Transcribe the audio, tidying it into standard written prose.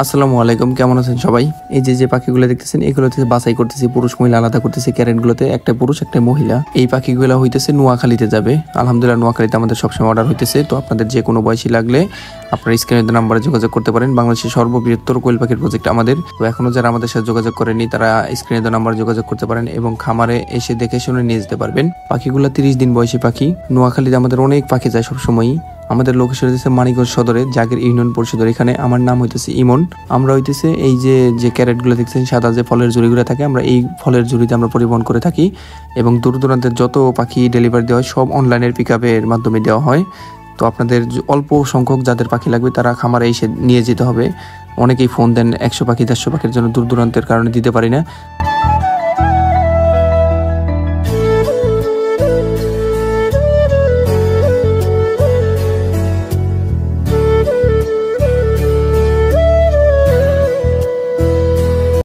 আসসালামু আলাইকুম, কেমন আছেন সবাই? এই যে পাখিগুলো দেখতেছেন, এগুলোতে বাছাই করতেছি, পুরুষ মহিলা আলাদা করতেছি। ক্যারেটগুলোতে একটা পুরুষ একটা মহিলা। এই পাখিগুলো হইতেছে নোয়াখালীতে যাবে। আলহামদুলিল্লাহ, নোয়াখালীতে আমাদের সবসময় অর্ডার হইতেছে। তো আপনাদের যে কোনো বয়সী লাগলে আপনার স্ক্রিনের নাম্বারে যোগাযোগ করতে পারেন। বাংলাদেশের সর্ববৃহত্তর কোয়েল পাখির প্রজেক্ট আমাদের। তো এখনো যারা আমাদের সাথে যোগাযোগ করেনি তারা স্ক্রিনের নাম্বারে যোগাযোগ করতে পারেন এবং খামারে এসে দেখে শুনে নিয়ে যেতে পারবেন। পাখিগুলো 30 দিন বয়সী পাখি। নোয়াখালীতে আমাদের অনেক পাখি যায় সবসময়ই। আমাদের লোকেশন হইতেছে মানিকগঞ্জ সদরে, জাগির ইউনিয়ন পরিষদের এখানে। আমার নাম হইতেছে ইমন। আমরা হইতেছে এই যে ক্যারেটগুলো দেখছেন, সাদা যে ফলের ঝুড়িগুলো থাকে, আমরা এই ফলের ঝুড়িতে আমরা পরিবহন করে থাকি এবং দূর দূরান্তের যত পাখি ডেলিভারি দেওয়া হয় সব অনলাইনের পিকআপের মাধ্যমে দেওয়া হয়। তো আপনাদের অল্প সংখ্যক যাদের পাখি লাগবে তারা খামারে এসে নিয়ে যেতে হবে। অনেকেই ফোন দেন 100 পাখি 150 পাখির জন্য, দূর দূরান্তের কারণে দিতে পারি না।